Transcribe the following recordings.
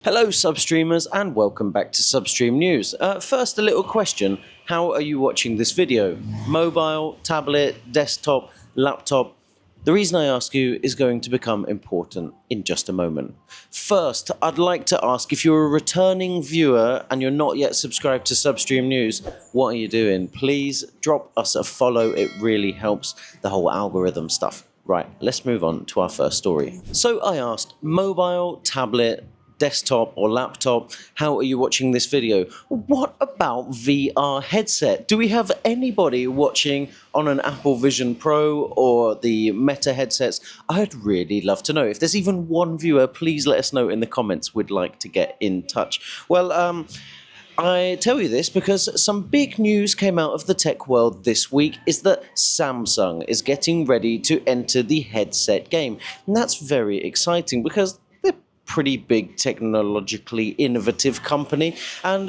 Hello substreamers and welcome back to Substream News. First a little question, how are you watching this video? Mobile, tablet, desktop, laptop? The reason I ask you is going to become important in just a moment. First, I'd like to ask if you're a returning viewer and you're not yet subscribed to Substream News, what are you doing? Please drop us a follow, it really helps the whole algorithm stuff. Right, let's move on to our first story. So I asked, mobile, tablet, desktop or laptop, how are you watching this video? What about VR headset? Do we have anybody watching on an Apple Vision Pro or the Meta headsets? I'd really love to know. If there's even one viewer, please let us know in the comments. We'd like to get in touch. Well, I tell you this because some big news came out of the tech world this week is that Samsung is getting ready to enter the headset game. And that's very exciting because pretty big technologically innovative company, and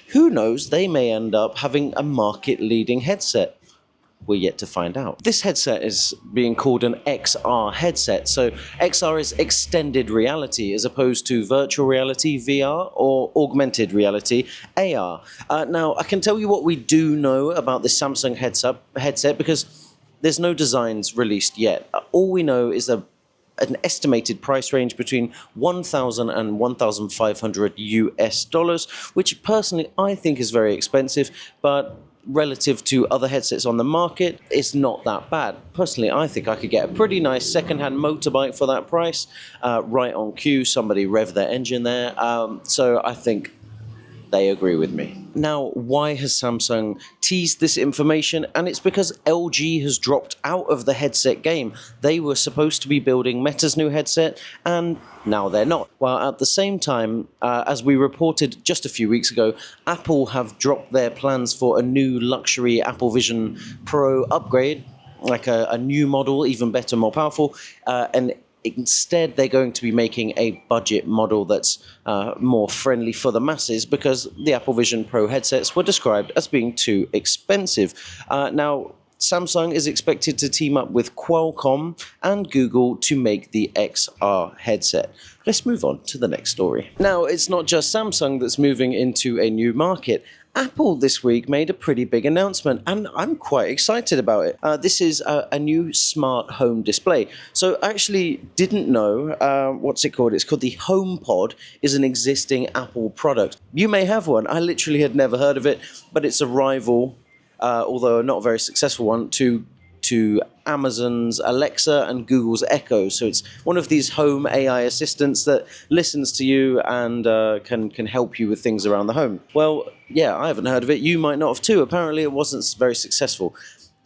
who knows, they may end up having a market-leading headset. We're yet to find out. This headset is being called an XR headset. So XR is extended reality as opposed to virtual reality, VR, or augmented reality, AR. Now, I can tell you what we do know about this Samsung headset because there's no designs released yet. All we know is an estimated price range between $1,000 and $1,500 US, which personally I think is very expensive, but relative to other headsets on the market, it's not that bad. Personally, I think I could get a pretty nice second-hand motorbike for that price, right on cue, somebody rev their engine there, so I think they agree with me. Now, why has Samsung teased this information? And it's because LG has dropped out of the headset game. They were supposed to be building Meta's new headset, and now they're not. While at the same time, as we reported just a few weeks ago, Apple have dropped their plans for a new luxury Apple Vision Pro upgrade, like a new model, even better, more powerful, and instead, they're going to be making a budget model that's more friendly for the masses because the Apple Vision Pro headsets were described as being too expensive. Now, Samsung is expected to team up with Qualcomm and Google to make the XR headset. Let's move on to the next story. Now, it's not just Samsung that's moving into a new market. Apple this week made a pretty big announcement, and I'm quite excited about it. This is a new smart home display. So I actually didn't know, what's it called? It's called the HomePod, is an existing Apple product. You may have one. I literally had never heard of it, but it's a rival, although not a very successful one, to Amazon's Alexa and Google's Echo. So it's one of these home AI assistants that listens to you and can help you with things around the home. Well, yeah, I haven't heard of it. You might not have too. Apparently it wasn't very successful.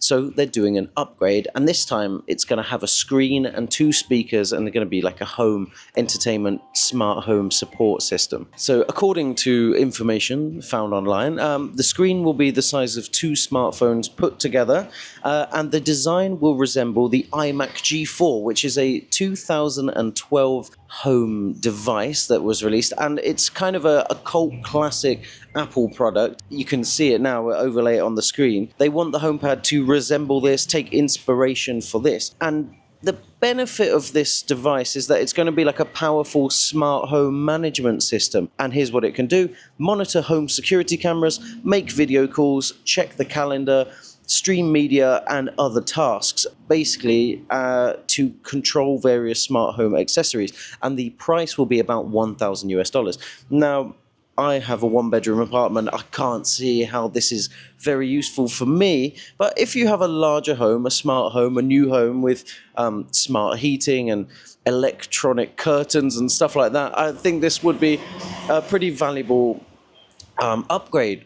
So they're doing an upgrade, and this time it's going to have a screen and 2 speakers, and they're going to be like a home entertainment smart home support system. So according to information found online, the screen will be the size of 2 smartphones put together, and the design will resemble the iMac G4, which is a 2012 home device that was released, and it's kind of a cult classic Apple product. You can see it now, overlay it on the screen. They want the HomePod to resemble this, take inspiration for this, and the benefit of this device is that it's going to be like a powerful smart home management system. And here's what it can do: monitor home security cameras, make video calls, check the calendar, stream media and other tasks, basically to control various smart home accessories. And the price will be about $1,000 US. Now, I have a 1-bedroom apartment. I can't see how this is very useful for me, but if you have a larger home, a smart home, a new home with smart heating and electronic curtains and stuff like that, I think this would be a pretty valuable upgrade.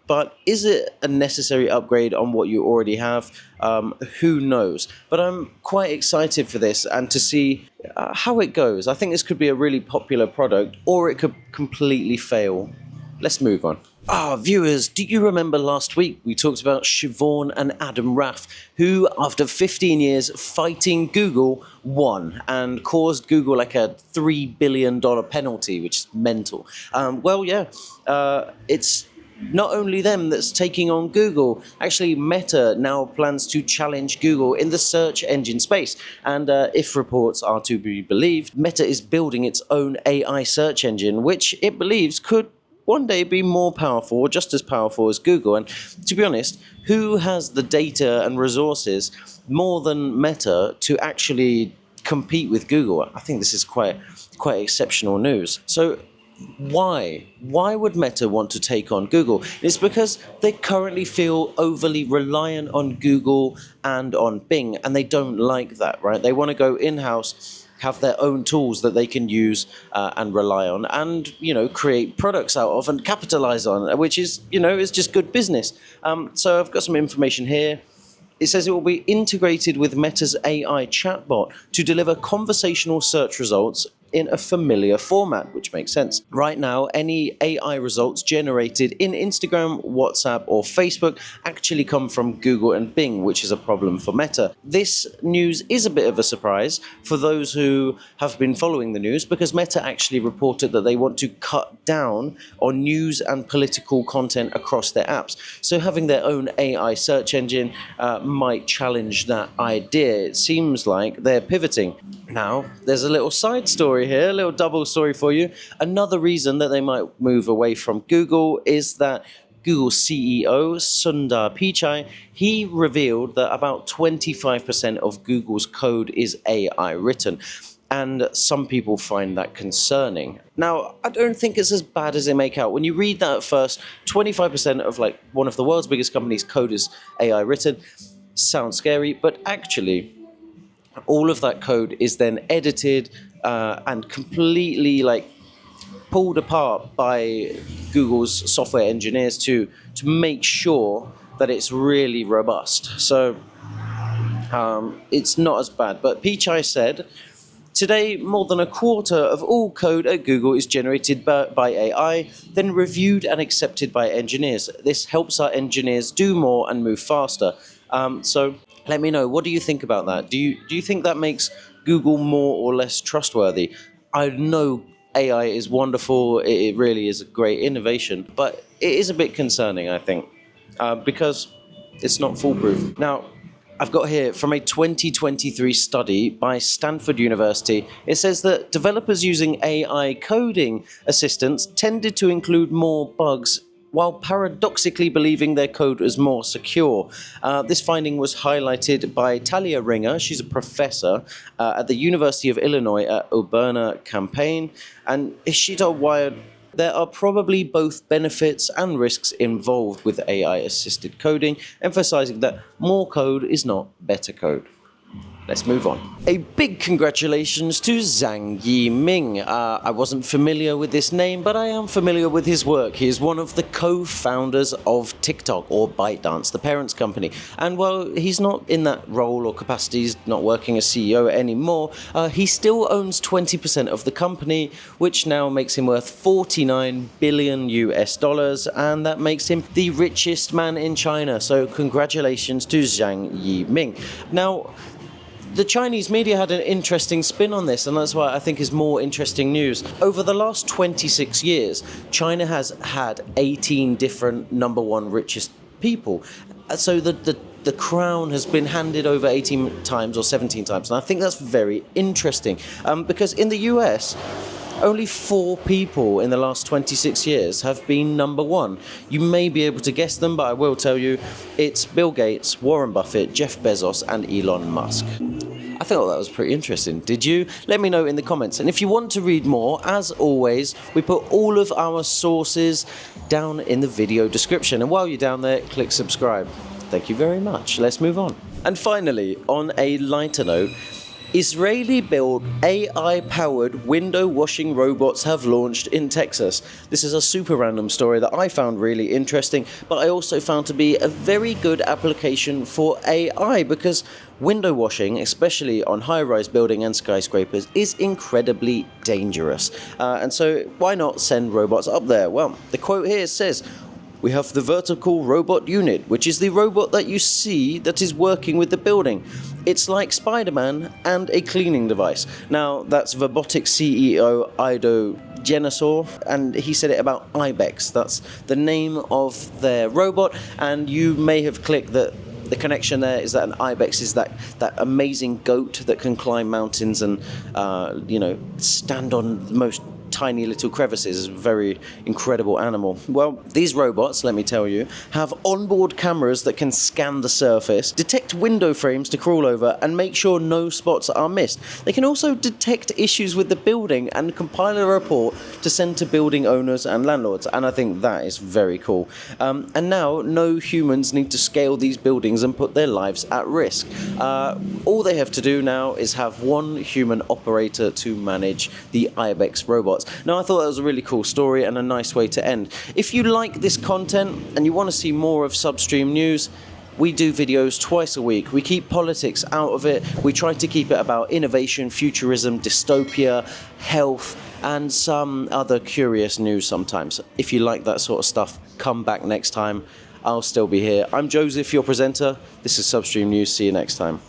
But is it a necessary upgrade on what you already have? Who knows? But I'm quite excited for this and to see how it goes. I think this could be a really popular product, or it could completely fail. Let's move on. Viewers, do you remember last week we talked about Siobhan and Adam Raff, who, after 15 years fighting Google, won and caused Google like a $3 billion penalty, which is mental. Well, yeah, it's not only them that's taking on Google. Actually, Meta now plans to challenge Google in the search engine space. And if reports are to be believed, Meta is building its own AI search engine, which it believes could one day be more powerful or just as powerful as Google. And to be honest, who has the data and resources more than Meta to actually compete with Google? I think this is quite exceptional news. So why would Meta want to take on Google? It's because they currently feel overly reliant on Google and on Bing, and they don't like that, right? They want to go in-house, have their own tools that they can use and rely on, and create products out of and capitalize on, which is is just good business. So I've got some information here. It says it will be integrated with Meta's AI chatbot to deliver conversational search results in a familiar format, which makes sense. Right now, any AI results generated in Instagram, WhatsApp, or Facebook actually come from Google and Bing, which is a problem for Meta. This news is a bit of a surprise for those who have been following the news, because Meta actually reported that they want to cut down on news and political content across their apps. So having their own AI search engine might challenge that idea. It seems like they're pivoting. Now, there's a little side story here, a little double story for you. Another reason that they might move away from Google is that Google CEO Sundar Pichai, he revealed that about 25% of Google's code is AI written. And some people find that concerning. Now, I don't think it's as bad as they make out. When you read that at first, 25% of one of the world's biggest companies' code is AI written. Sounds scary, but actually, all of that code is then edited and completely pulled apart by Google's software engineers to make sure that it's really robust. So it's not as bad. But Pichai said, today, more than a quarter of all code at Google is generated by AI, then reviewed and accepted by engineers. This helps our engineers do more and move faster. So let me know, what do you think about that? Do you think that makes Google more or less trustworthy? I know AI is wonderful, it really is a great innovation, but it is a bit concerning, I think, because it's not foolproof. Now, I've got here from a 2023 study by Stanford University. It says that developers using AI coding assistants tended to include more bugs while paradoxically believing their code was more secure. This finding was highlighted by Talia Ringer. She's a professor at the University of Illinois at Urbana-Champaign, and she told Wired, there are probably both benefits and risks involved with AI-assisted coding, emphasizing that more code is not better code. Let's move on. A big congratulations to Zhang Yiming. I wasn't familiar with this name, but I am familiar with his work. He is one of the co-founders of TikTok, or ByteDance, the parent's company. And while he's not in that role or capacity, he's not working as CEO anymore, he still owns 20% of the company, which now makes him worth $49 billion US, and that makes him the richest man in China. So congratulations to Zhang Yiming. Now, the Chinese media had an interesting spin on this, and that's why I think is more interesting news. Over the last 26 years, China has had 18 different number one richest people. So the crown has been handed over 18 times or 17 times, and I think that's very interesting. Because in the US, only 4 people in the last 26 years have been number one. You may be able to guess them, but I will tell you, it's Bill Gates, Warren Buffett, Jeff Bezos, and Elon Musk. I thought that was pretty interesting. Did you? Let me know in the comments. And if you want to read more, as always, we put all of our sources down in the video description. And while you're down there, click subscribe. Thank you very much. Let's move on. And finally, on a lighter note, Israeli-built AI-powered window washing robots have launched in Texas. This is a super random story that I found really interesting, but I also found to be a very good application for AI, because window washing, especially on high-rise building and skyscrapers, is incredibly dangerous. And so why not send robots up there? Well, the quote here says, "We have the vertical robot unit, which is the robot that you see that is working with the building. It's like Spider-Man and a cleaning device. Now, that's Verbotic CEO Ido Genesor, and he said it about Ibex. That's the name of their robot, and you may have clicked that the connection there is that an ibex is that amazing goat that can climb mountains and stand on the most tiny little crevices. Very incredible animal. Well, these robots, let me tell you, have onboard cameras that can scan the surface, detect window frames to crawl over, and make sure no spots are missed. They can also detect issues with the building and compile a report to send to building owners and landlords, and I think that is very cool. And now no humans need to scale these buildings and put their lives at risk. All they have to do now is have one human operator to manage the ibex robots. Now, I thought that was a really cool story and a nice way to end. If you like this content and you want to see more of Substream News, we do videos twice a week. We keep politics out of it. We try to keep it about innovation, futurism, dystopia, health, and some other curious news sometimes. If you like that sort of stuff, come back next time. I'll still be here. I'm Joseph, your presenter. This is Substream News. See you next time.